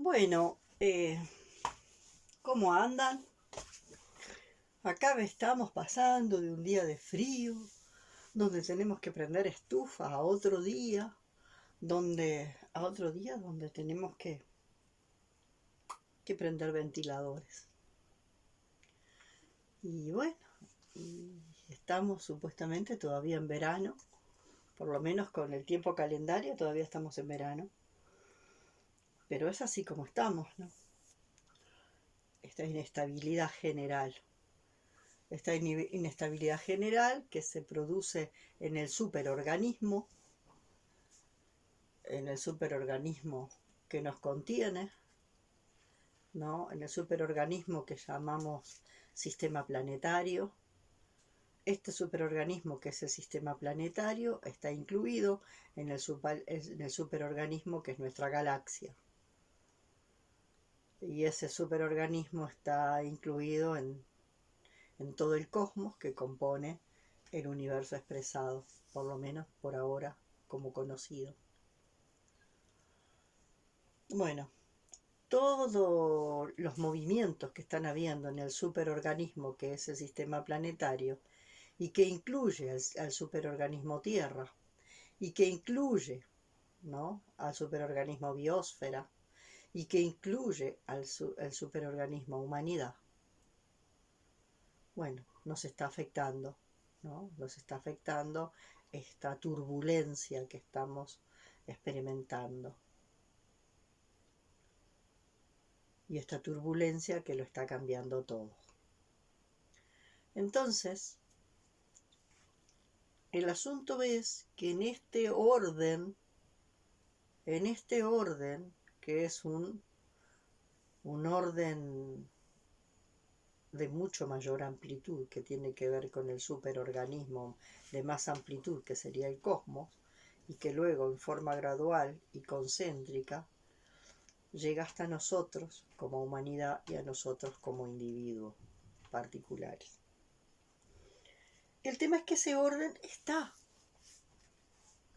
Bueno, ¿cómo andan? Acá estamos pasando de un día de frío, donde tenemos que prender estufa a otro día, donde tenemos que prender ventiladores. Y bueno, y estamos supuestamente todavía en verano, por lo menos con el tiempo calendario todavía estamos en verano. Pero es así como estamos, ¿no? Esta inestabilidad general. Esta inestabilidad general que se produce en el superorganismo que nos contiene, ¿no? En el superorganismo que llamamos sistema planetario. Este superorganismo, que es el sistema planetario, está incluido en el superorganismo que es nuestra galaxia. Y ese superorganismo está incluido en todo el cosmos que compone el universo expresado, por lo menos por ahora como conocido. Bueno, todos los movimientos que están habiendo en el superorganismo que es el sistema planetario y que incluye al superorganismo Tierra y que incluye, ¿no?, al superorganismo biosfera y que incluye al superorganismo humanidad, bueno, nos está afectando, ¿no? Nos está afectando esta turbulencia que estamos experimentando. Y esta turbulencia que lo está cambiando todo. Entonces, el asunto es que en este orden, que es un orden de mucho mayor amplitud, que tiene que ver con el superorganismo de más amplitud, que sería el cosmos, y que luego en forma gradual y concéntrica llega hasta nosotros como humanidad y a nosotros como individuos particulares. El tema es que ese orden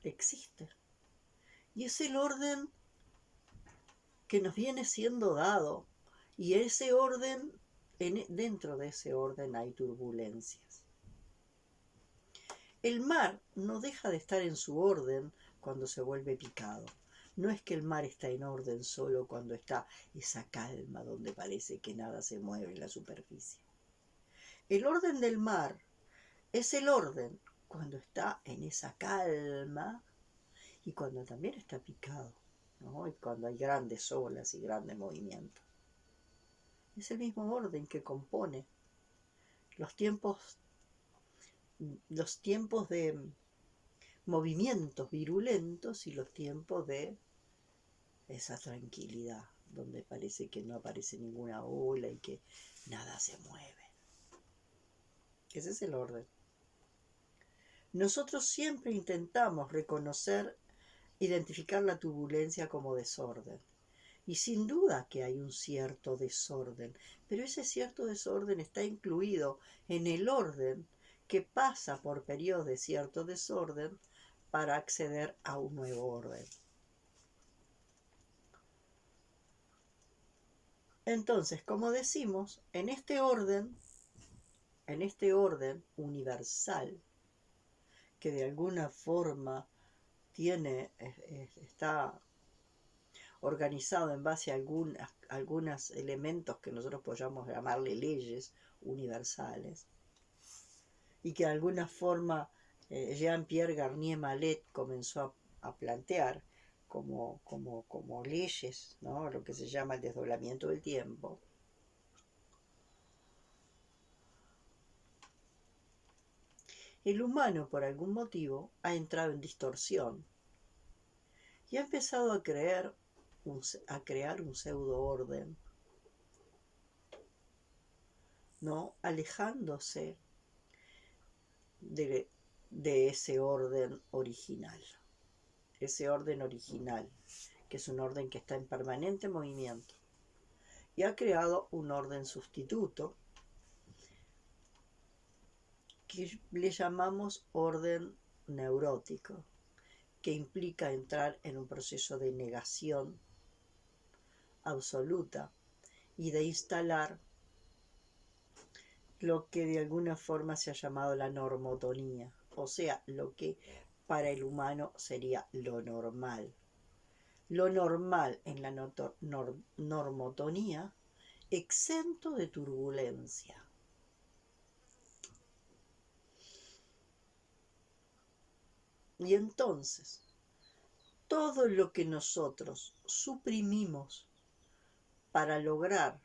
existe, y es el orden que nos viene siendo dado, y ese orden, dentro de ese orden hay turbulencias. El mar no deja de estar en su orden cuando se vuelve picado. No es que el mar está en orden solo cuando está esa calma donde parece que nada se mueve en la superficie. El orden del mar es el orden cuando está en esa calma y cuando también está picado, ¿no? Y cuando hay grandes olas y grandes movimientos. Es el mismo orden que compone los tiempos de movimientos virulentos y los tiempos de esa tranquilidad, donde parece que no aparece ninguna ola y que nada se mueve. Ese es el orden. Nosotros siempre intentamos identificar la turbulencia como desorden. Y sin duda que hay un cierto desorden, pero ese cierto desorden está incluido en el orden que pasa por periodos de cierto desorden para acceder a un nuevo orden. Entonces, como decimos, en este orden universal, que de alguna forma está organizado en base a algunos elementos que nosotros podríamos llamarle leyes universales, y que de alguna forma Jean-Pierre Garnier Mallet comenzó a plantear como leyes, ¿no?, lo que se llama el desdoblamiento del tiempo. El humano, por algún motivo, ha entrado en distorsión y ha empezado a crear un pseudo orden, ¿no?, alejándose de ese orden original. Ese orden original, que es un orden que está en permanente movimiento, y ha creado un orden sustituto que le llamamos orden neurótico, que implica entrar en un proceso de negación absoluta y de instalar lo que de alguna forma se ha llamado la normotonía, o sea, lo que para el humano sería lo normal. Lo normal en la normotonía, exento de turbulencia. Y entonces, todo lo que nosotros suprimimos para lograr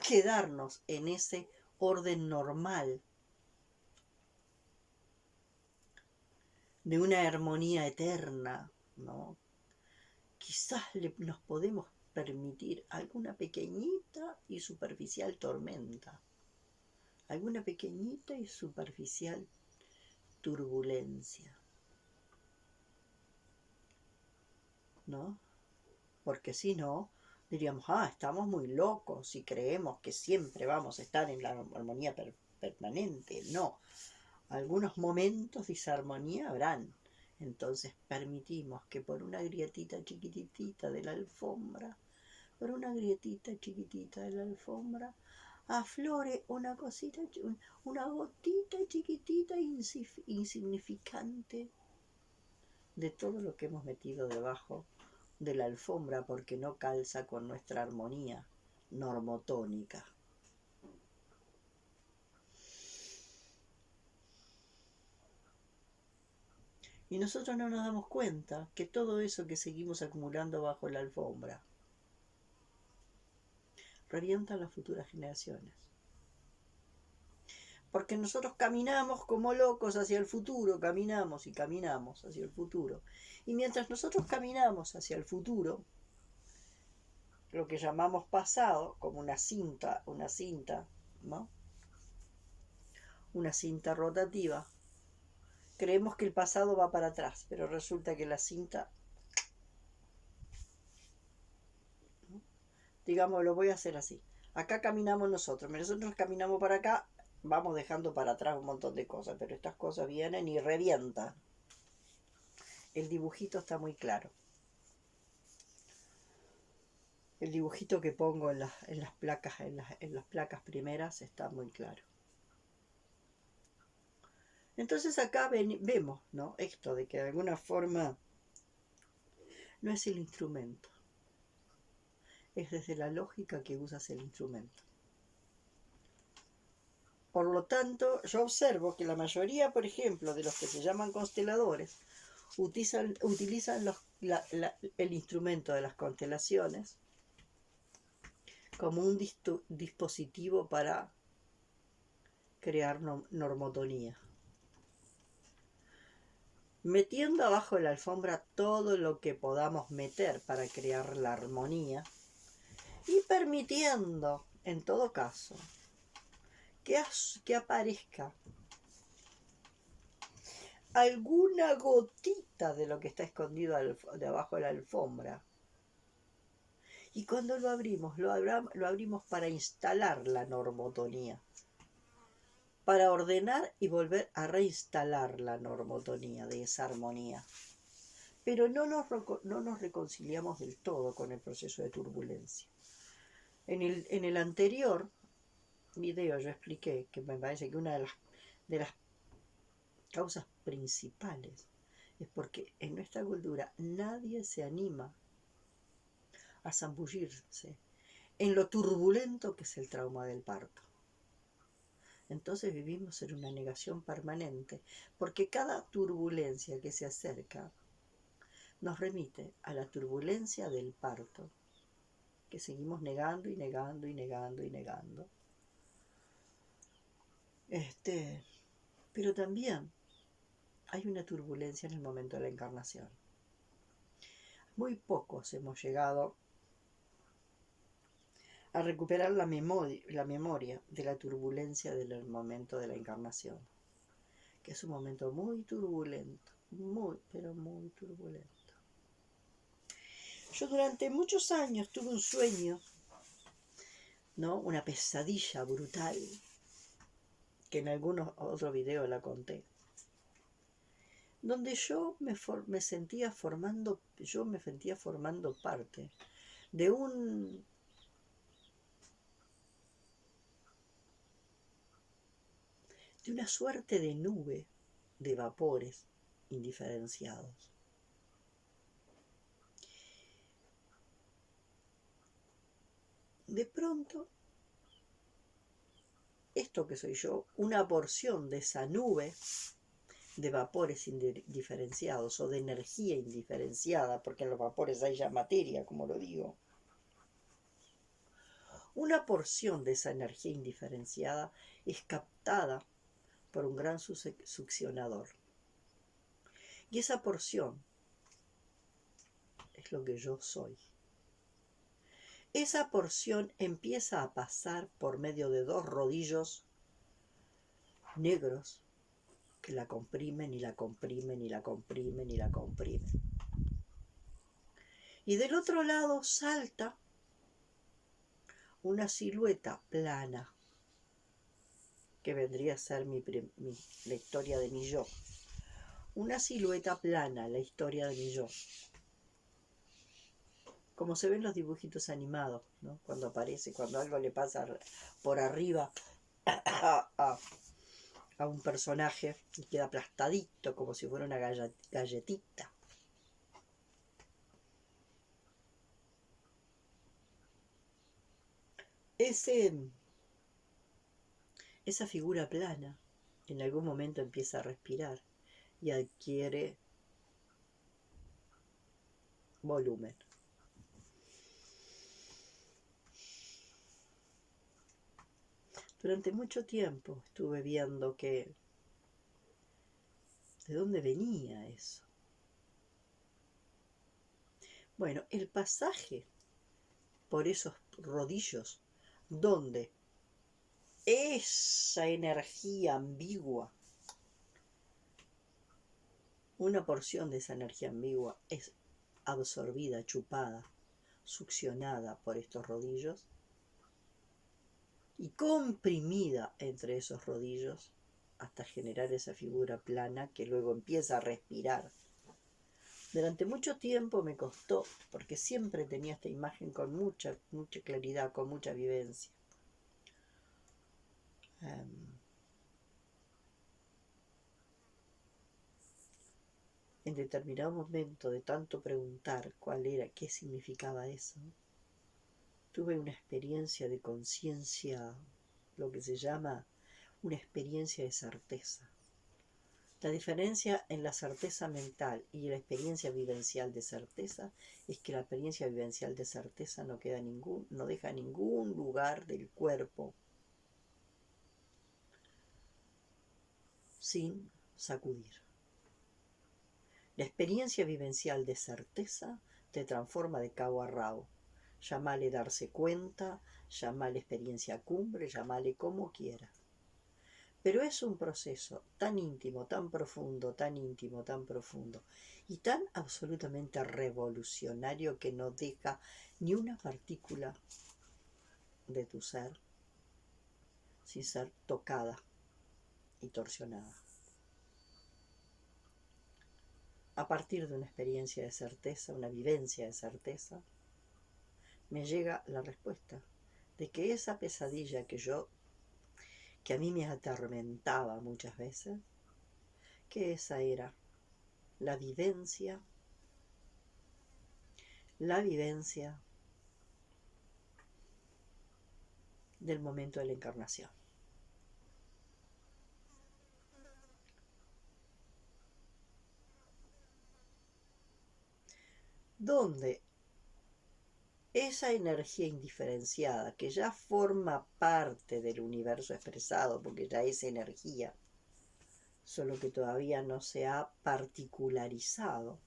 quedarnos en ese orden normal de una armonía eterna, ¿no? Quizás nos podemos permitir alguna pequeñita y superficial tormenta, alguna pequeñita y superficial turbulencia, ¿no? Porque si no, diríamos, estamos muy locos si creemos que siempre vamos a estar en la armonía permanente. No, algunos momentos de disarmonía habrán. Entonces permitimos que por una grietita chiquitita de la alfombra, por una grietita chiquitita de la alfombra, aflore una cosita, una gotita chiquitita insignificante de todo lo que hemos metido debajo de la alfombra porque no calza con nuestra armonía normotónica. Y nosotros no nos damos cuenta que todo eso que seguimos acumulando bajo la alfombra revienta a las futuras generaciones. Porque nosotros caminamos como locos hacia el futuro, caminamos y caminamos hacia el futuro. Y mientras nosotros caminamos hacia el futuro, lo que llamamos pasado, como una cinta, ¿no? Una cinta rotativa, creemos que el pasado va para atrás, pero resulta que la cinta, ¿no? Digamos, lo voy a hacer así. Acá caminamos nosotros caminamos para acá, vamos dejando para atrás un montón de cosas, pero estas cosas vienen y revientan. El dibujito está muy claro. El dibujito que pongo en las placas primeras está muy claro. Entonces acá vemos, ¿no? Esto de que de alguna forma no es el instrumento, es desde la lógica que usas el instrumento. Por lo tanto, yo observo que la mayoría, por ejemplo, de los que se llaman consteladores, utilizan el instrumento de las constelaciones como un dispositivo para crear normotonía, metiendo abajo de la alfombra todo lo que podamos meter para crear la armonía y permitiendo, en todo caso, que aparezca alguna gotita de lo que está escondido debajo de la alfombra. Y cuando lo abrimos para instalar la normotonía, para ordenar y volver a reinstalar la normotonía de esa armonía. Pero no nos reconciliamos del todo con el proceso de turbulencia. En el anterior video yo expliqué que me parece que una de las causas principales es porque en nuestra cultura nadie se anima a zambullirse en lo turbulento que es el trauma del parto. Entonces vivimos en una negación permanente, porque cada turbulencia que se acerca nos remite a la turbulencia del parto, que seguimos negando y negando y negando y negando. Pero también hay una turbulencia en el momento de la encarnación. Muy pocos hemos llegado a recuperar la memoria de la turbulencia del momento de la encarnación, que es un momento muy turbulento, muy, pero muy turbulento. Yo durante muchos años tuve un sueño, ¿no? Una pesadilla brutal, que en algunos otros videos la conté, donde yo me sentía formando parte de un de una suerte de nube de vapores indiferenciados. De pronto, esto que soy yo, una porción de esa nube de vapores indiferenciados o de energía indiferenciada, porque en los vapores hay ya materia, como lo digo, una porción de esa energía indiferenciada es captada por un gran succionador. Y esa porción es lo que yo soy. Esa porción empieza a pasar por medio de dos rodillos negros que la comprimen y la comprimen y la comprimen y la comprimen. Y del otro lado salta una silueta plana, que vendría a ser la historia de mi yo. Una silueta plana, la historia de mi yo. Como se ven los dibujitos animados, ¿no? Cuando aparece, cuando algo le pasa por arriba a un personaje y queda aplastadito como si fuera una galletita. Esa figura plana en algún momento empieza a respirar y adquiere volumen. Durante mucho tiempo estuve viendo que ¿de dónde venía eso? Bueno, el pasaje por esos rodillos donde esa energía ambigua, una porción de esa energía ambigua es absorbida, chupada, succionada por estos rodillos y comprimida entre esos rodillos hasta generar esa figura plana que luego empieza a respirar. Durante mucho tiempo me costó, porque siempre tenía esta imagen con mucha claridad, con mucha vivencia. En determinado momento de tanto preguntar cuál era, qué significaba eso, tuve una experiencia de conciencia, lo que se llama una experiencia de certeza. La diferencia en la certeza mental y la experiencia vivencial de certeza es que la experiencia vivencial de certeza no deja ningún lugar del cuerpo sin sacudir. La experiencia vivencial de certeza te transforma de cabo a rabo. Llámale darse cuenta, llámale experiencia cumbre, llámale como quieras. Pero es un proceso tan íntimo, tan profundo, tan íntimo, tan profundo y tan absolutamente revolucionario que no deja ni una partícula de tu ser sin ser tocada y torsionada. A partir de una experiencia de certeza, una vivencia de certeza, me llega la respuesta de que esa pesadilla que a mí me atormentaba muchas veces, que esa era la vivencia del momento de la encarnación. Donde esa energía indiferenciada que ya forma parte del universo expresado, porque ya es energía, solo que todavía no se ha particularizado,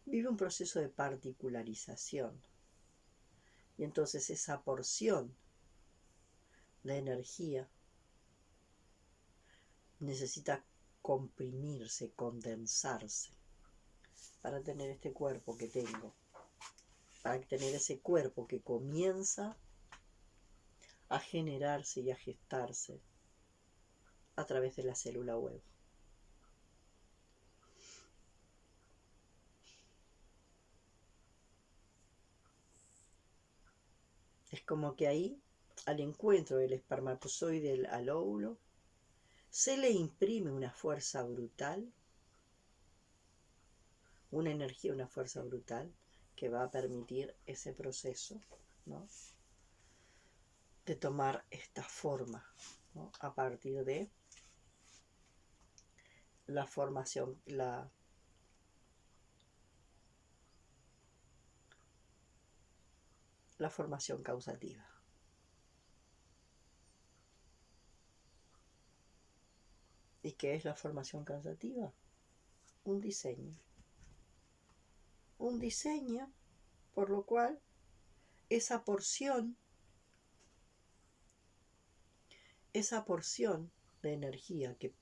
vive un proceso de particularización. Y entonces esa porción de energía necesita comprimirse, condensarse, para tener este cuerpo que tengo, para tener ese cuerpo que comienza a generarse y a gestarse a través de la célula huevo. como que ahí, al encuentro del espermatozoide al óvulo, se le imprime una fuerza brutal, una energía, una fuerza brutal, que va a permitir ese proceso, ¿no?, de tomar esta forma, ¿no?, a partir de la formación, la formación causativa. ¿Y qué es la formación causativa? Un diseño. Un diseño por lo cual esa porción de energía que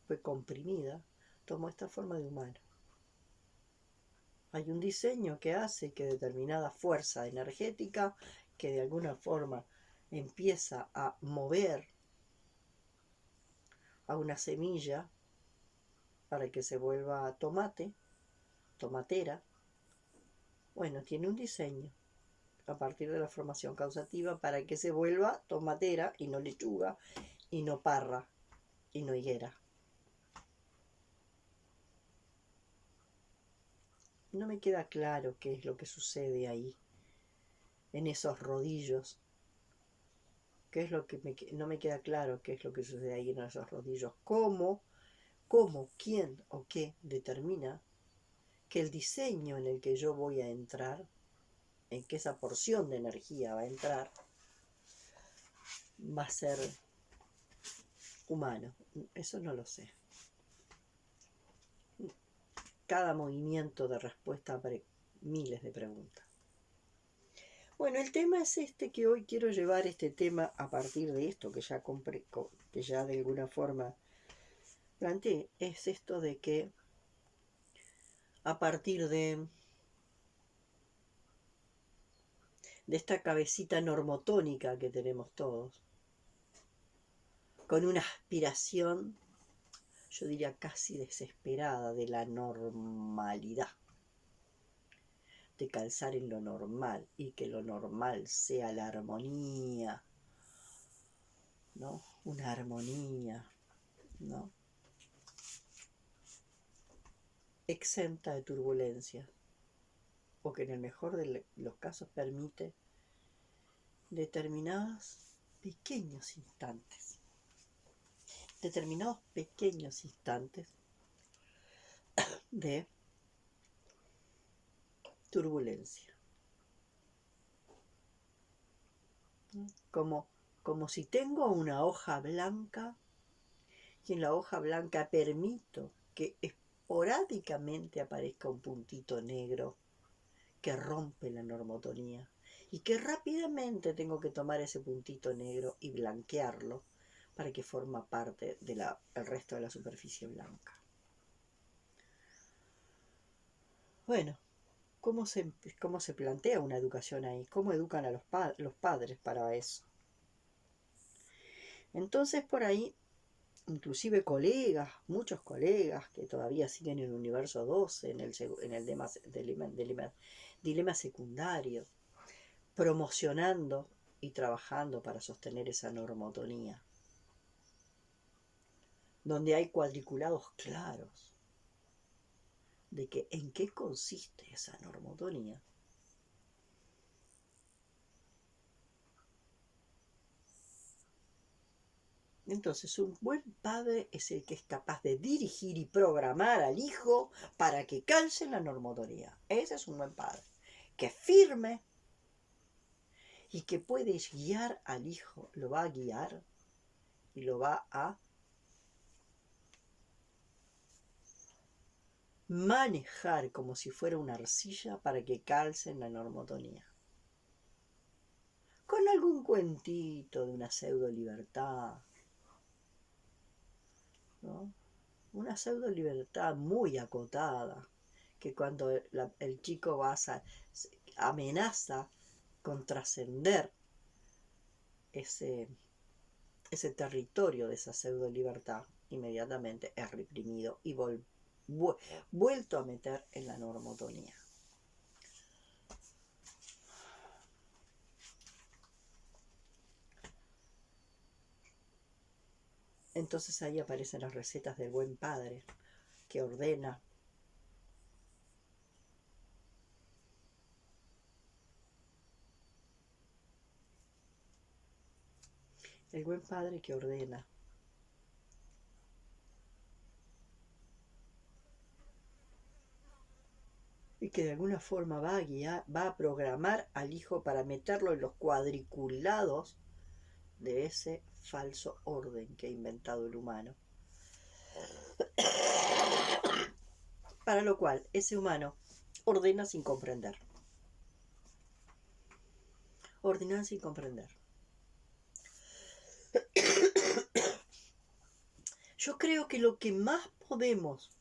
fue comprimida tomó esta forma de humano. Hay un diseño que hace que determinada fuerza energética, que de alguna forma empieza a mover a una semilla para que se vuelva tomate, tomatera, bueno, tiene un diseño a partir de la formación causativa para que se vuelva tomatera y no lechuga y no parra y no higuera. No me queda claro qué es lo que sucede ahí, en esos rodillos. ¿Qué es lo que no me queda claro qué es lo que sucede ahí en esos rodillos? ¿Cómo, quién o qué determina que el diseño en el que yo voy a entrar, en que esa porción de energía va a entrar, va a ser humano? Eso no lo sé. Cada movimiento de respuesta abre miles de preguntas. Bueno, el tema es que hoy quiero llevar este tema a partir de esto que ya de alguna forma planteé, es esto de que a partir de esta cabecita normotónica que tenemos todos, con una aspiración, yo diría casi desesperada, de la normalidad, de calzar en lo normal y que lo normal sea la armonía, ¿no? Una armonía, ¿no?, exenta de turbulencia, o que en el mejor de los casos permite determinados pequeños instantes de turbulencia, como si tengo una hoja blanca y en la hoja blanca permito que esporádicamente aparezca un puntito negro que rompe la normotonía y que rápidamente tengo que tomar ese puntito negro y blanquearlo para que forma parte del resto de la superficie blanca. Bueno, ¿cómo se plantea una educación ahí? ¿Cómo educan a los padres para eso? Entonces por ahí, inclusive muchos colegas que todavía siguen en el universo 12, en el dilema secundario, promocionando y trabajando para sostener esa normotonía, donde hay cuadriculados claros de que en qué consiste esa normotonía. Entonces, un buen padre es el que es capaz de dirigir y programar al hijo para que calce la normotonía. Ese es un buen padre, que es firme y que puede guiar al hijo, lo va a guiar y lo va a manejar como si fuera una arcilla para que calce en la normotonía. Con algún cuentito de una pseudo libertad, ¿no? Una pseudo libertad muy acotada, que cuando el chico amenaza con trascender ese territorio de esa pseudo libertad, inmediatamente es reprimido y vuelto a meter en la normotonía. Entonces ahí aparecen las recetas del buen padre, que ordena. El buen padre que ordena. Y que de alguna forma va a guiar, va a programar al hijo para meterlo en los cuadriculados de ese falso orden que ha inventado el humano. Para lo cual ese humano ordena sin comprender. Ordena sin comprender. Yo creo que lo que más podemos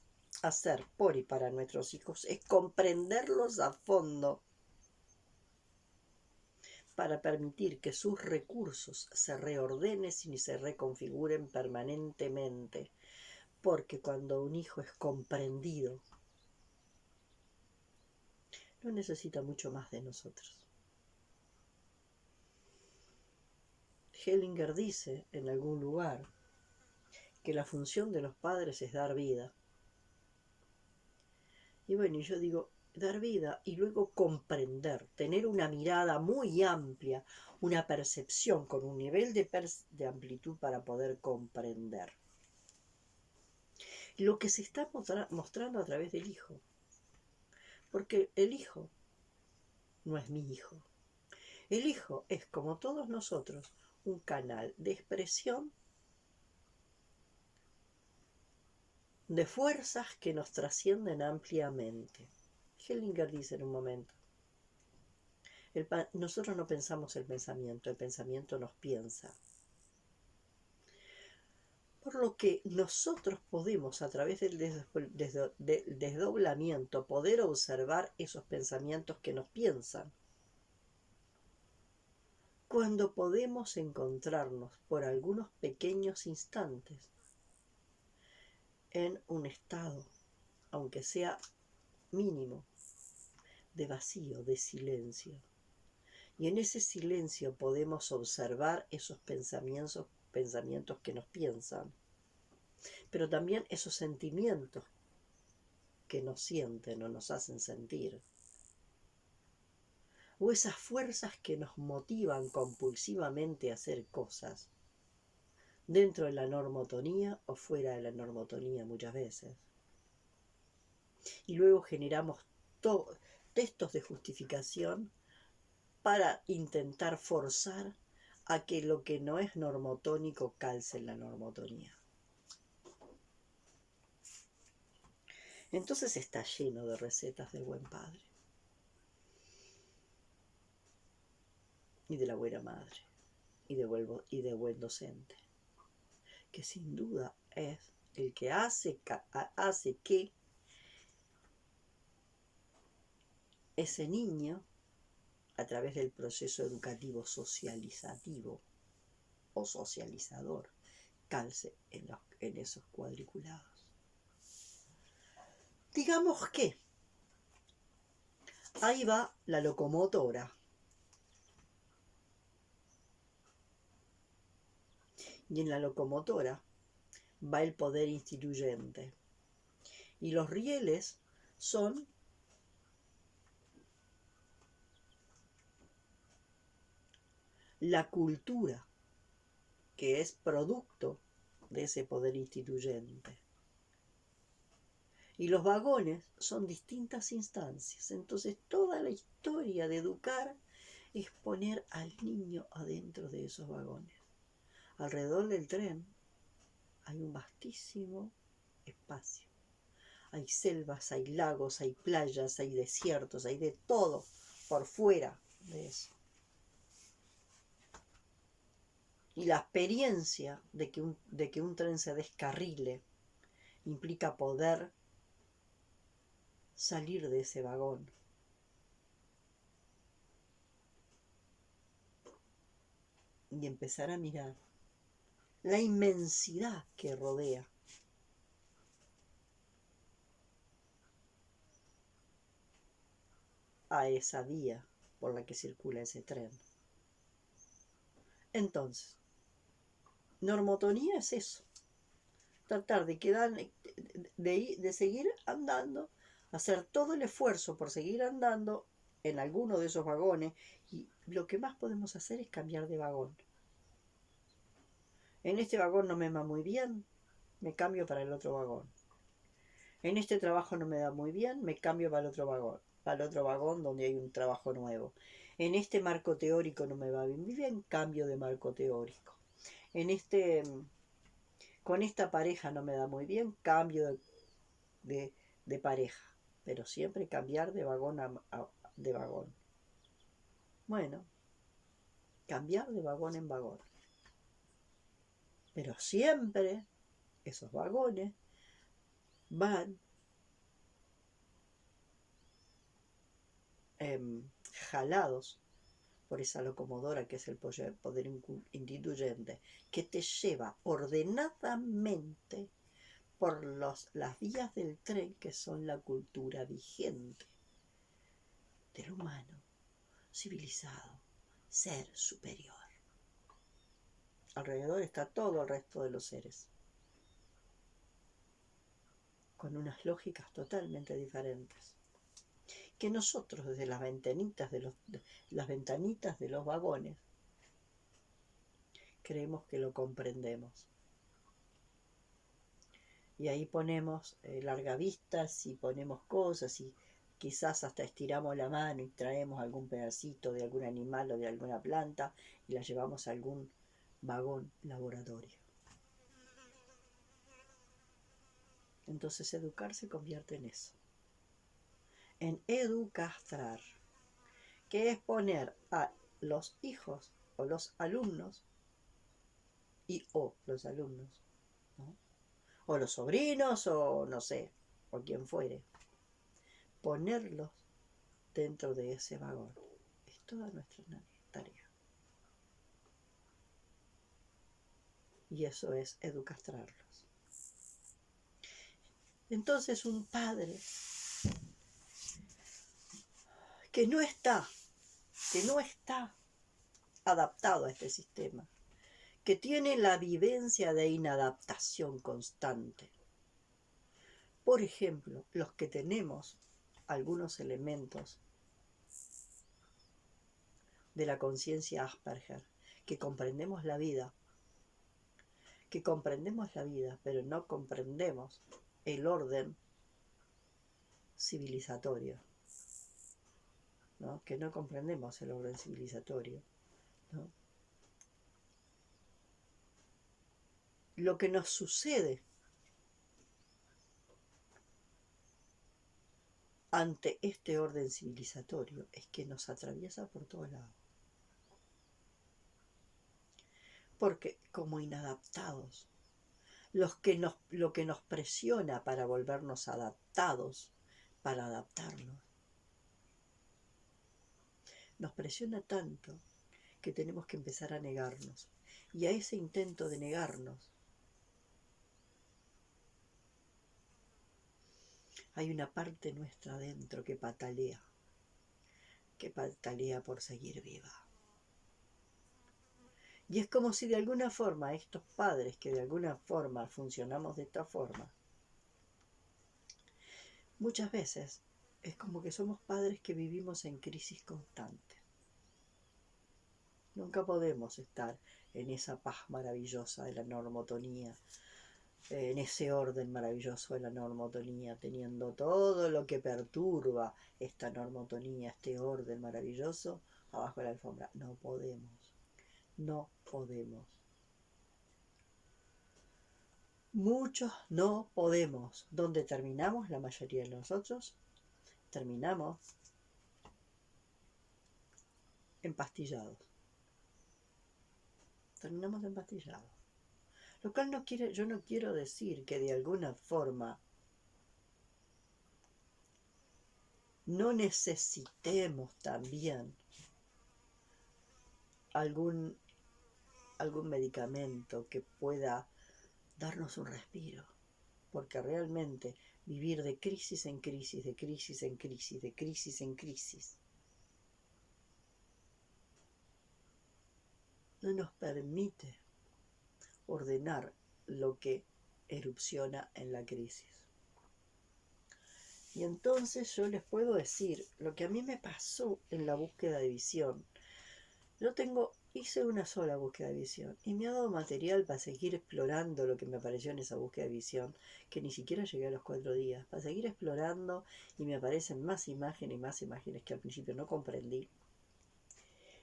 hacer por y para nuestros hijos es comprenderlos a fondo para permitir que sus recursos se reordenen y se reconfiguren permanentemente. Porque cuando un hijo es comprendido, no necesita mucho más de nosotros. Hellinger dice en algún lugar que la función de los padres es dar vida. Y bueno, yo digo, dar vida y luego comprender, tener una mirada muy amplia, una percepción con un nivel de amplitud para poder comprender lo que se está mostrando a través del hijo. Porque el hijo no es mi hijo. El hijo es, como todos nosotros, un canal de expresión de fuerzas que nos trascienden ampliamente. Hellinger dice en un momento, nosotros no pensamos el pensamiento nos piensa. Por lo que nosotros podemos, a través del desdoblamiento, poder observar esos pensamientos que nos piensan. Cuando podemos encontrarnos por algunos pequeños instantes en un estado, aunque sea mínimo, de vacío, de silencio. Y en ese silencio podemos observar esos pensamientos que nos piensan, pero también esos sentimientos que nos sienten o nos hacen sentir, o esas fuerzas que nos motivan compulsivamente a hacer cosas, dentro de la normotonía o fuera de la normotonía muchas veces. Y luego generamos textos de justificación para intentar forzar a que lo que no es normotónico calce en la normotonía. Entonces está lleno de recetas del buen padre y de la buena madre y de buen docente, que sin duda es el que hace que ese niño, a través del proceso educativo socializativo o socializador, calce en esos cuadriculados. Digamos que ahí va la locomotora. Y en la locomotora va el poder instituyente. Y los rieles son la cultura, que es producto de ese poder instituyente. Y los vagones son distintas instancias. Entonces toda la historia de educar es poner al niño adentro de esos vagones. Alrededor del tren hay un vastísimo espacio. Hay selvas, hay lagos, hay playas, hay desiertos, hay de todo por fuera de eso. Y la experiencia de que un tren se descarrile implica poder salir de ese vagón. Y empezar a mirar la inmensidad que rodea a esa vía por la que circula ese tren. Entonces, normotonía es eso. tratar de seguir andando, hacer todo el esfuerzo por seguir andando en alguno de esos vagones, y lo que más podemos hacer es cambiar de vagón. En este vagón no me va muy bien, me cambio para el otro vagón. En este trabajo no me da muy bien, me cambio para el otro vagón donde hay un trabajo nuevo. En este marco teórico no me va muy bien, cambio de marco teórico. Con esta pareja no me da muy bien, cambio de pareja. Pero siempre cambiar de vagón de vagón. Bueno, cambiar de vagón en vagón. Pero siempre esos vagones van jalados por esa locomotora que es el poder instituyente, que te lleva ordenadamente por las vías del tren, que son la cultura vigente del humano civilizado, ser superior. Alrededor está todo el resto de los seres, con unas lógicas totalmente diferentes, que nosotros desde las ventanitas de los vagones creemos que lo comprendemos. Y ahí ponemos largavistas y ponemos cosas y quizás hasta estiramos la mano y traemos algún pedacito de algún animal o de alguna planta y la llevamos a algún vagón laboratorio. Entonces educar se convierte en eso, en educastrar, que es poner a los hijos o los alumnos o los alumnos, ¿no? O los sobrinos o no sé, o quien fuere, ponerlos dentro de ese vagón. Es toda nuestra tarea. Y eso es educastrarlos. Entonces un padre que no está adaptado a este sistema, que tiene la vivencia de inadaptación constante. Por ejemplo, los que tenemos algunos elementos de la conciencia Asperger, que comprendemos la vida, pero no comprendemos el orden civilizatorio, ¿no? Que no comprendemos el orden civilizatorio, ¿no? Lo que nos sucede ante este orden civilizatorio es que nos atraviesa por todos lados. Porque como inadaptados, lo que nos presiona para volvernos adaptados, para adaptarnos, nos presiona tanto que tenemos que empezar a negarnos. Y a ese intento de negarnos hay una parte nuestra adentro que patalea por seguir viva. Y es como si de alguna forma estos padres que de alguna forma funcionamos de esta forma, muchas veces es como que somos padres que vivimos en crisis constante. Nunca podemos estar en esa paz maravillosa de la normotonía, en ese orden maravilloso de la normotonía, teniendo todo lo que perturba esta normotonía, este orden maravilloso, abajo de la alfombra. No podemos. Muchos no podemos. ¿Dónde terminamos? La mayoría de nosotros terminamos empastillados. Lo cual yo no quiero decir que de alguna forma no necesitemos también algún medicamento que pueda darnos un respiro, porque realmente vivir de crisis en crisis, de crisis en crisis, de crisis en crisis, no nos permite ordenar lo que erupciona en la crisis. Y entonces yo les puedo decir lo que a mí me pasó en la búsqueda de visión. Hice una sola búsqueda de visión y me ha dado material para seguir explorando lo que me apareció en esa búsqueda de visión, que ni siquiera llegué a los 4 días, para seguir explorando, y me aparecen más imágenes que al principio no comprendí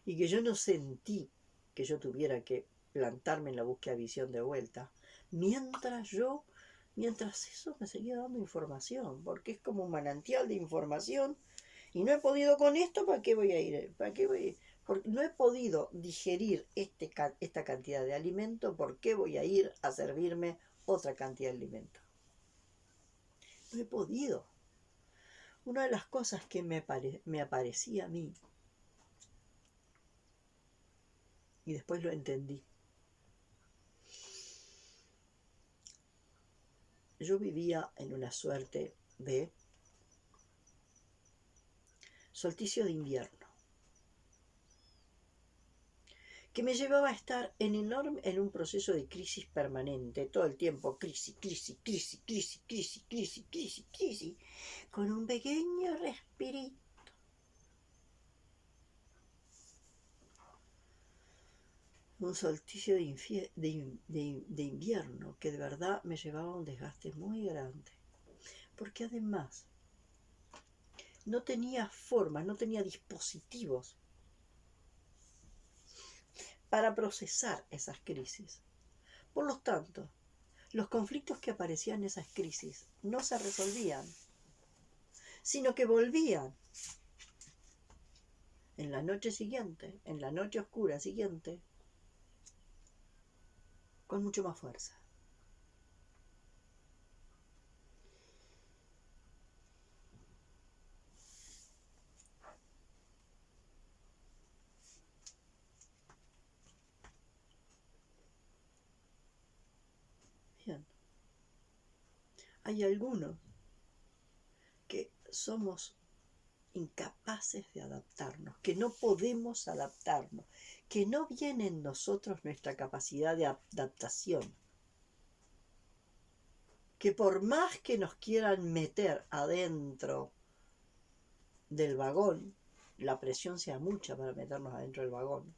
y que yo no sentí que yo tuviera que plantarme en la búsqueda de visión de vuelta, mientras eso me seguía dando información, porque es como un manantial de información. Y no he podido con esto, ¿para qué voy a ir? ¿Para qué voy? Porque no he podido digerir esta cantidad de alimento, ¿por qué voy a ir a servirme otra cantidad de alimento? No he podido. Una de las cosas que me aparecía a mí, y después lo entendí, yo vivía en una suerte de solsticio de invierno, que me llevaba a estar en un proceso de crisis permanente, todo el tiempo crisis, con un pequeño respirito. Un solsticio de invierno que de verdad me llevaba a un desgaste muy grande, porque además no tenía formas, no tenía dispositivos para procesar esas crisis. Por lo tanto, los conflictos que aparecían en esas crisis no se resolvían, sino que volvían en la noche siguiente, en la noche oscura siguiente, con mucho más fuerza. Bien. Hay algunos que somos incapaces de adaptarnos, que no podemos adaptarnos, que no viene en nosotros nuestra capacidad de adaptación, que por más que nos quieran meter adentro del vagón, la presión sea mucha para meternos adentro del vagón,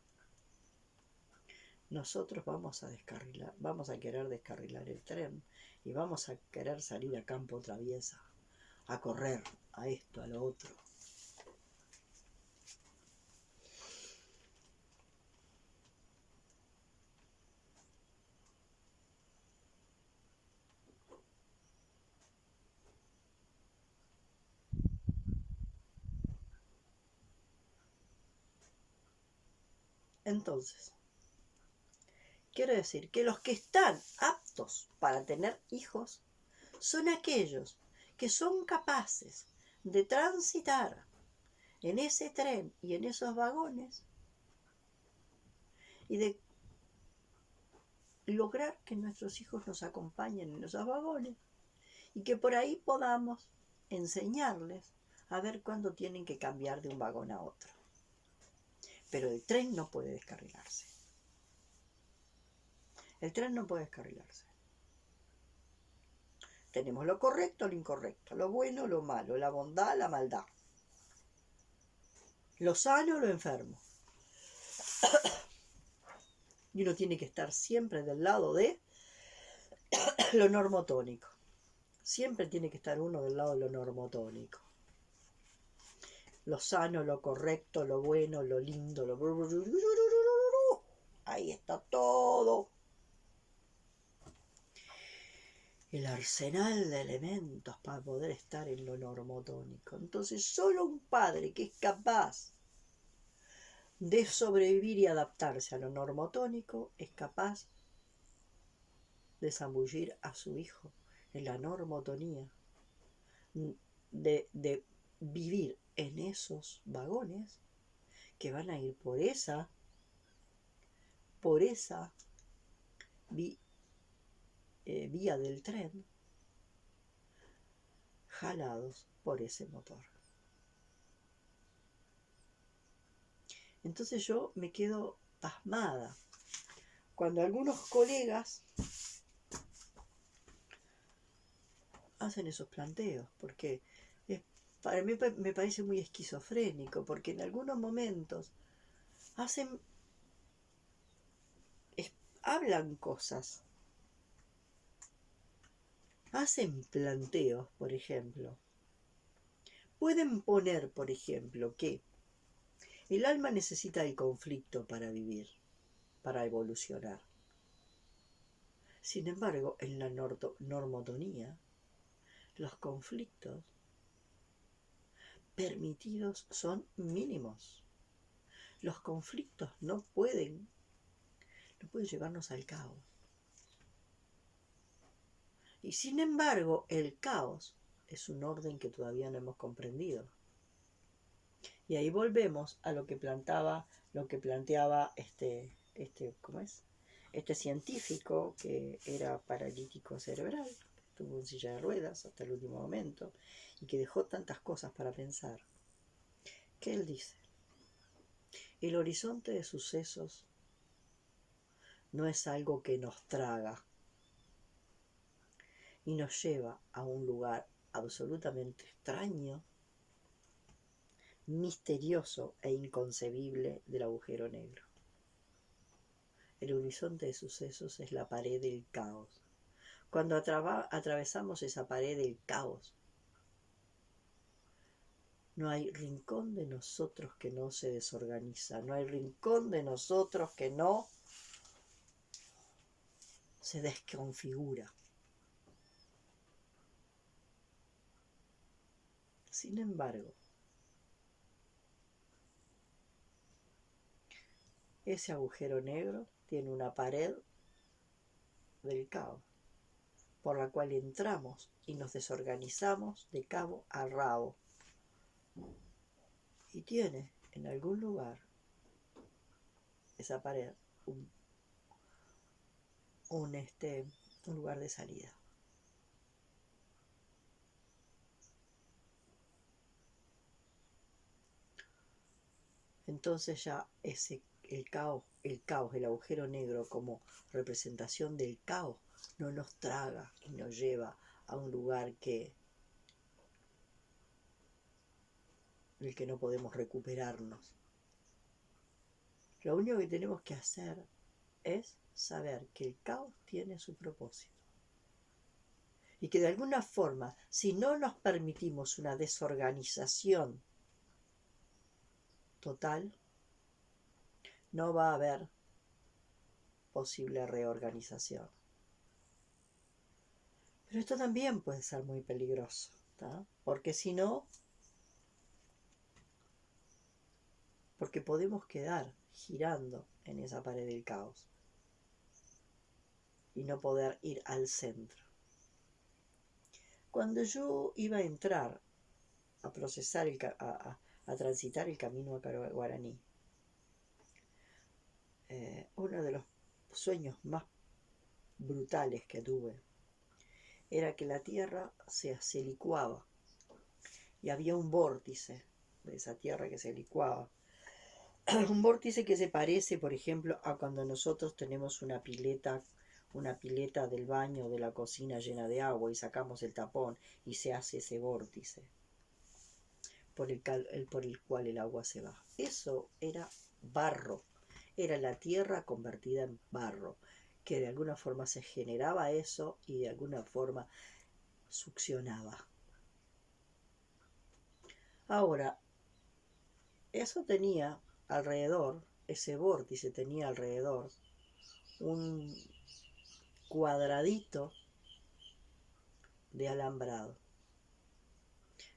nosotros vamos a querer descarrilar el tren y vamos a querer salir a campo traviesa, a correr, a esto, a lo otro. Entonces, quiero decir que los que están aptos para tener hijos son aquellos que son capaces de transitar en ese tren y en esos vagones y de lograr que nuestros hijos nos acompañen en esos vagones y que por ahí podamos enseñarles a ver cuándo tienen que cambiar de un vagón a otro. Pero el tren no puede descarrilarse. El tren no puede descarrilarse. Tenemos lo correcto, lo incorrecto, lo bueno, lo malo, la bondad, la maldad, lo sano, lo enfermo. Y uno tiene que estar siempre del lado de lo normotónico. Siempre tiene que estar uno del lado de lo normotónico. Lo sano, lo correcto, lo bueno, lo lindo, lo... Ahí está todo. El arsenal de elementos para poder estar en lo normotónico. Entonces, solo un padre que es capaz de sobrevivir y adaptarse a lo normotónico es capaz de zambullir a su hijo en la normotonía, de vivir en esos vagones que van a ir por esa vía del tren, jalados por ese motor. Entonces yo me quedo pasmada cuando algunos colegas hacen esos planteos, porque para mí me parece muy esquizofrénico, porque en algunos momentos hacen, hablan cosas, hacen planteos, por ejemplo. Pueden poner, por ejemplo, que el alma necesita el conflicto para vivir, para evolucionar. Sin embargo, en la normotonía, los conflictos permitidos son mínimos. Los conflictos no pueden llevarnos al caos. Y sin embargo, el caos es un orden que todavía no hemos comprendido. Y ahí volvemos a lo que planteaba ¿cómo es? Este científico que era paralítico cerebral, que estuvo en silla de ruedas hasta el último momento y que dejó tantas cosas para pensar. ¿Qué él dice? El horizonte de sucesos no es algo que nos traga y nos lleva a un lugar absolutamente extraño, misterioso e inconcebible del agujero negro. El horizonte de sucesos es la pared del caos. Cuando atravesamos esa pared del caos, no hay rincón de nosotros que no se desorganiza, no hay rincón de nosotros que no se desconfigura. Sin embargo, ese agujero negro tiene una pared del caos, por la cual entramos y nos desorganizamos de cabo a rabo. Y tiene en algún lugar esa pared un lugar de salida. Entonces ya el caos, el agujero negro como representación del caos, no nos traga y nos lleva a un lugar del que no podemos recuperarnos. Lo único que tenemos que hacer es saber que el caos tiene su propósito. Y que de alguna forma, si no nos permitimos una desorganización total, no va a haber posible reorganización. Pero esto también puede ser muy peligroso, ¿tá? Porque si no, porque podemos quedar girando en esa pared del caos y no poder ir al centro. Cuando yo iba a entrar a procesar, a transitar el camino a Guaraní, uno de los sueños más brutales que tuve era que la tierra se licuaba y había un vórtice de esa tierra que se licuaba. Un vórtice que se parece, por ejemplo, a cuando nosotros tenemos una pileta del baño o de la cocina llena de agua y sacamos el tapón y se hace ese vórtice por el cual el agua se va. Eso era barro, era la tierra convertida en barro, que de alguna forma se generaba eso y de alguna forma succionaba. Ahora, eso tenía alrededor, ese vórtice tenía alrededor un cuadradito de alambrado.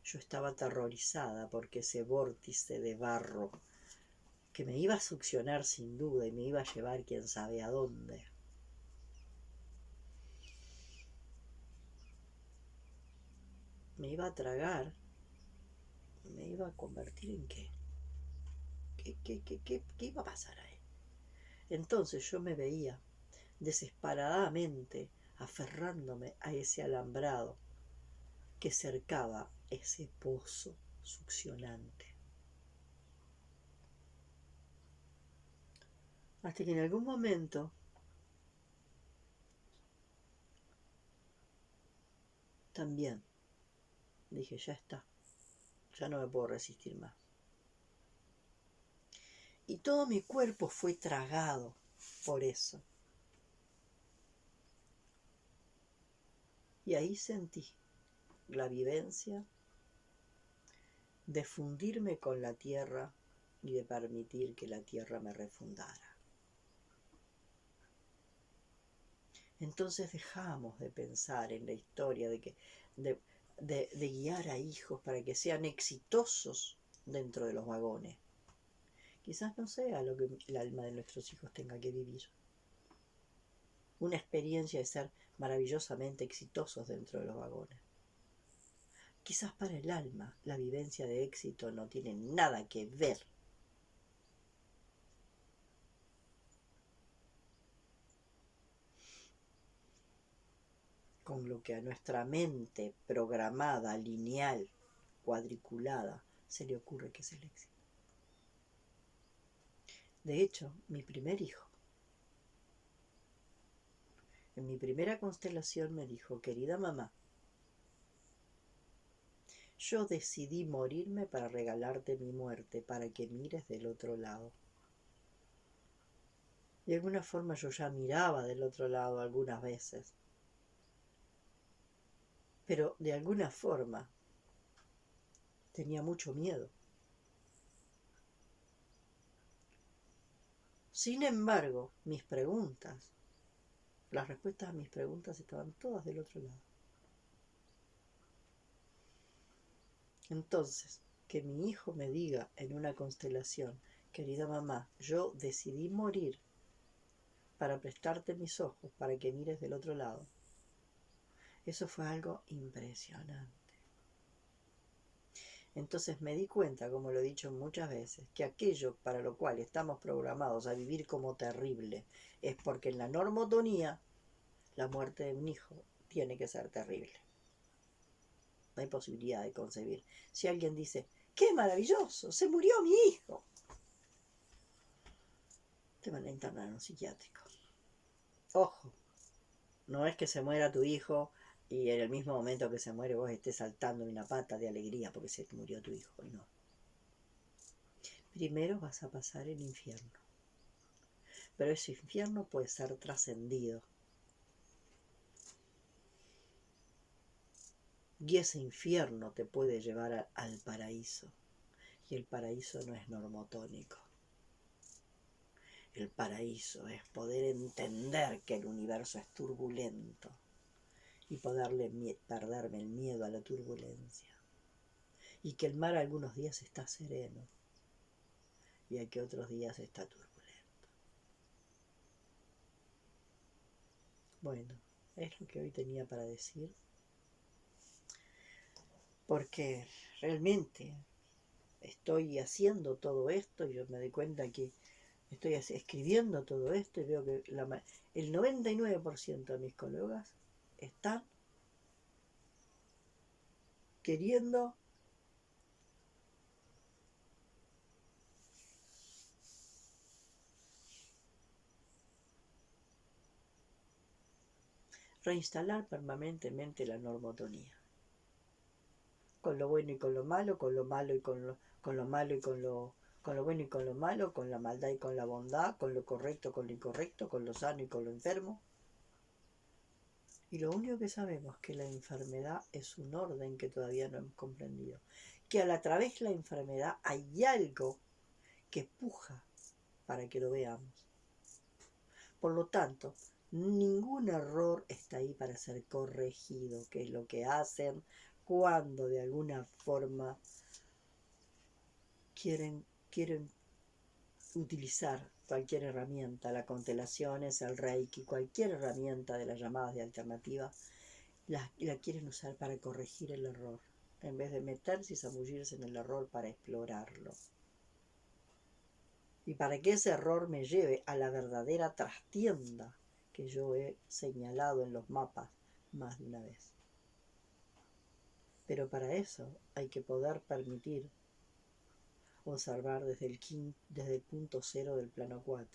Yo estaba aterrorizada porque ese vórtice de barro que me iba a succionar sin duda y me iba a llevar quién sabe a dónde. Me iba a tragar, me iba a convertir en qué. ¿Qué iba a pasar ahí? Entonces yo me veía desesperadamente aferrándome a ese alambrado que cercaba ese pozo succionante. Hasta que en algún momento también dije, ya está, ya no me puedo resistir más. Y todo mi cuerpo fue tragado por eso. Y ahí sentí la vivencia de fundirme con la tierra y de permitir que la tierra me refundara. Entonces dejamos de pensar en la historia de guiar a hijos para que sean exitosos dentro de los vagones. Quizás no sea lo que el alma de nuestros hijos tenga que vivir. Una experiencia de ser maravillosamente exitosos dentro de los vagones. Quizás para el alma la vivencia de éxito no tiene nada que ver con lo que a nuestra mente programada, lineal, cuadriculada, se le ocurre que es el éxito. De hecho, mi primer hijo, en mi primera constelación me dijo, querida mamá, yo decidí morirme para regalarte mi muerte, para que mires del otro lado. De alguna forma yo ya miraba del otro lado algunas veces, pero de alguna forma tenía mucho miedo. Sin embargo, mis preguntas, las respuestas a mis preguntas estaban todas del otro lado. Entonces, que mi hijo me diga en una constelación, querida mamá, yo decidí morir para prestarte mis ojos, para que mires del otro lado. Eso fue algo impresionante. Entonces me di cuenta, como lo he dicho muchas veces, que aquello para lo cual estamos programados a vivir como terrible es porque en la normotonía la muerte de un hijo tiene que ser terrible. No hay posibilidad de concebir. Si alguien dice, ¡qué maravilloso! ¡Se murió mi hijo! Te van a internar en un psiquiátrico. Ojo, no es que se muera tu hijo y en el mismo momento que se muere vos estés saltando en una pata de alegría porque se te murió tu hijo. No. Primero vas a pasar el infierno. Pero ese infierno puede ser trascendido. Y ese infierno te puede llevar al paraíso. Y el paraíso no es normotónico. El paraíso es poder entender que el universo es turbulento y perderme el miedo a la turbulencia. Y que el mar algunos días está sereno y a que otros días está turbulento. Bueno, es lo que hoy tenía para decir. Porque realmente estoy haciendo todo esto y yo me doy cuenta que estoy escribiendo todo esto y veo que el 99% de mis colegas están queriendo reinstalar permanentemente la normotonía. Con lo bueno y con lo malo, con lo malo y con lo malo y con lo bueno y con lo malo, con la maldad y con la bondad, con lo correcto, con lo incorrecto, con lo sano y con lo enfermo. Y lo único que sabemos es que la enfermedad es un orden que todavía no hemos comprendido. Que a través de la enfermedad hay algo que puja para que lo veamos. Por lo tanto, ningún error está ahí para ser corregido, que es lo que hacen cuando de alguna forma quieren utilizar cualquier herramienta, la constelación, el reiki, cualquier herramienta de las llamadas de alternativa, la quieren usar para corregir el error, en vez de meterse y zambullirse en el error para explorarlo. Y para que ese error me lleve a la verdadera trastienda que yo he señalado en los mapas más de una vez. Pero para eso hay que poder permitir observar desde el punto cero del plano 4,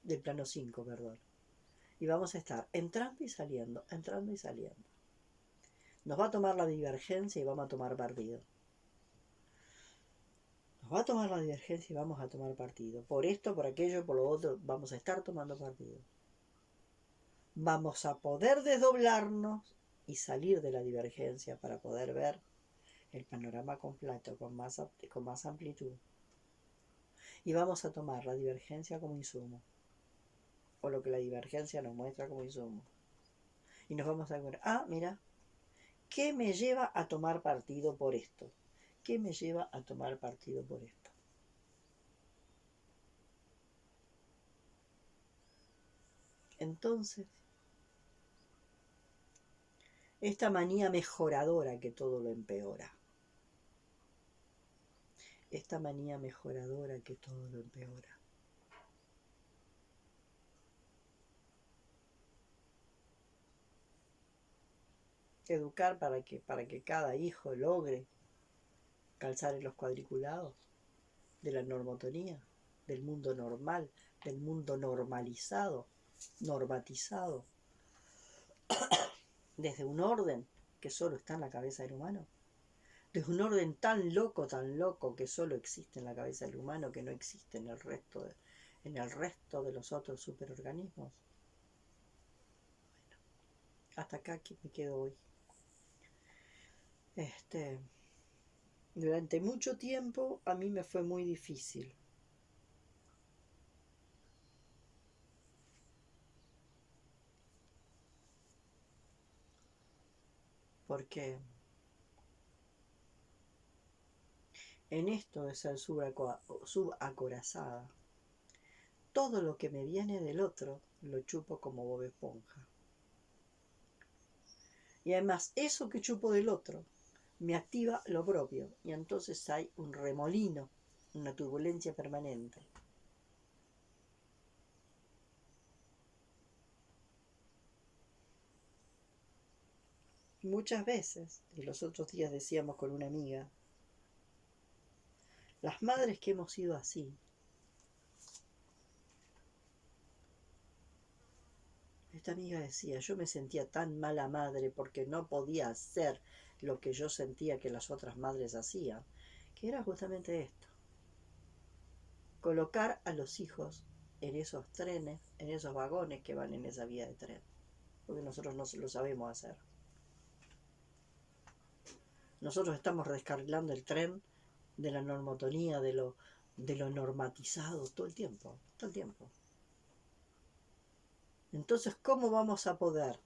del plano 5, perdón. Y vamos a estar entrando y saliendo, entrando y saliendo. Nos va a tomar la divergencia y vamos a tomar partido. Nos va a tomar la divergencia y vamos a tomar partido. Por esto, por aquello, por lo otro, vamos a estar tomando partido. Vamos a poder desdoblarnos y salir de la divergencia para poder ver el panorama completo con más amplitud. Y vamos a tomar la divergencia como insumo, o lo que la divergencia nos muestra como insumo. Y nos vamos a dar, mira, ¿qué me lleva a tomar partido por esto? ¿Qué me lleva a tomar partido por esto? Entonces, esta manía mejoradora que todo lo empeora. Esta manía mejoradora que todo lo empeora. Educar para que cada hijo logre calzar en los cuadriculados de la normotonía, del mundo normal, del mundo normalizado, normatizado, desde un orden que solo está en la cabeza del humano, desde un orden tan loco que solo existe en la cabeza del humano, que no existe en el resto de los otros superorganismos. Bueno, hasta acá que me quedo hoy. Durante mucho tiempo a mí me fue muy difícil. Porque en esto de ser subacorazada, todo lo que me viene del otro lo chupo como Bob Esponja. Y además, eso que chupo del otro me activa lo propio. Y entonces hay un remolino, una turbulencia permanente. Muchas veces, y los otros días decíamos con una amiga, las madres que hemos sido así, esta amiga decía, yo me sentía tan mala madre porque no podía hacer lo que yo sentía que las otras madres hacían, que era justamente esto: colocar a los hijos en esos trenes, en esos vagones que van en esa vía de tren, porque nosotros no lo sabemos hacer. Nosotros estamos descarrilando el tren de la normotonía, de lo normatizado, todo el tiempo. Entonces, ¿cómo vamos a poder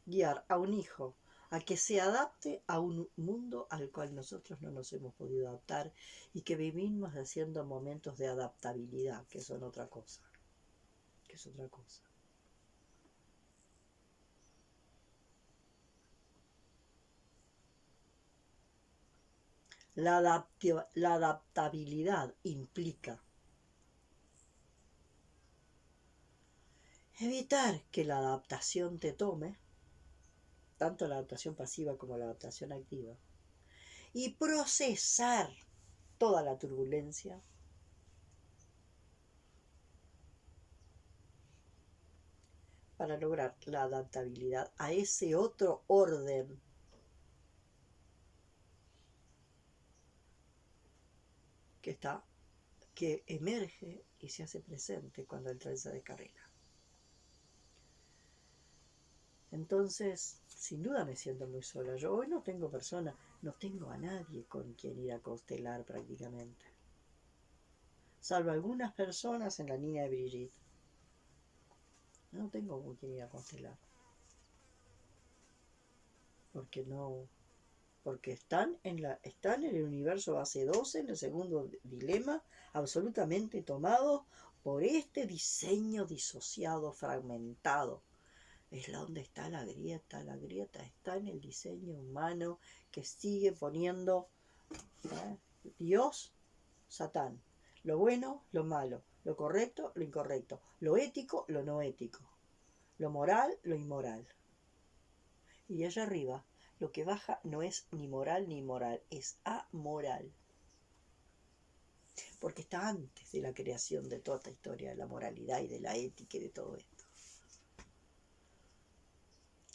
guiar a un hijo a que se adapte a un mundo al cual nosotros no nos hemos podido adaptar y que vivimos haciendo momentos de adaptabilidad, que son otra cosa? La adaptabilidad implica evitar que la adaptación te tome, tanto la adaptación pasiva como la adaptación activa, y procesar toda la turbulencia para lograr la adaptabilidad a ese otro orden que emerge y se hace presente cuando el tren se descarrila. Entonces, sin duda me siento muy sola. Yo hoy no tengo persona, no tengo a nadie con quien ir a constelar prácticamente. Salvo algunas personas en la línea de Brigitte. No tengo con quien ir a constelar. Porque están en el universo base 12, en el segundo dilema, absolutamente tomados por este diseño disociado, fragmentado. Es donde está la grieta está en el diseño humano que sigue poniendo Dios, Satán, lo bueno, lo malo, lo correcto, lo incorrecto, lo ético, lo no ético, lo moral, lo inmoral. Y allá arriba, lo que baja no es ni moral ni inmoral, es amoral. Porque está antes de la creación de toda esta historia de la moralidad y de la ética y de todo esto.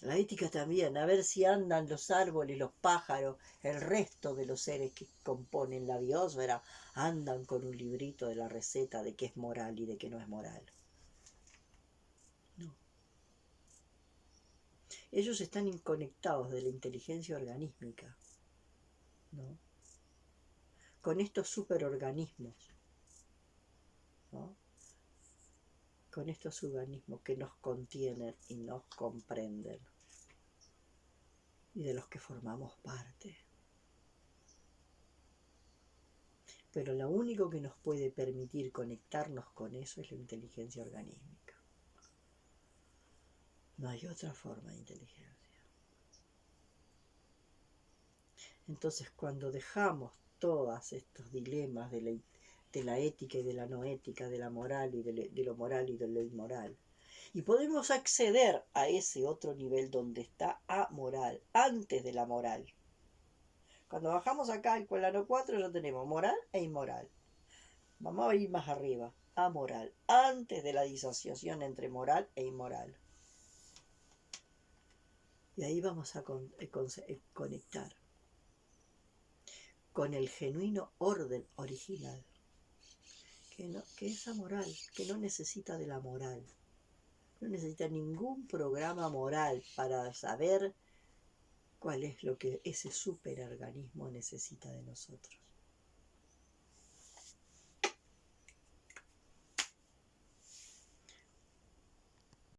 La ética también, a ver si andan los árboles, los pájaros, el resto de los seres que componen la biosfera, andan con un librito de la receta de qué es moral y de qué no es moral. No. Ellos están inconectados de la inteligencia organísmica, ¿no? Con estos superorganismos, ¿no? Con estos organismos que nos contienen y nos comprenden y de los que formamos parte. Pero lo único que nos puede permitir conectarnos con eso es la inteligencia organísmica. No hay otra forma de inteligencia. Entonces, cuando dejamos todos estos dilemas de la ética y de la no ética, de la moral y de lo moral y de lo inmoral, y podemos acceder a ese otro nivel donde está amoral, antes de la moral. Cuando bajamos acá al plano 4 ya tenemos moral e inmoral. Vamos a ir más arriba, amoral, antes de la disociación entre moral e inmoral. Y ahí vamos a conectar con el genuino orden original, que es amoral, que no necesita de la moral, no necesita ningún programa moral para saber cuál es lo que ese superorganismo necesita de nosotros.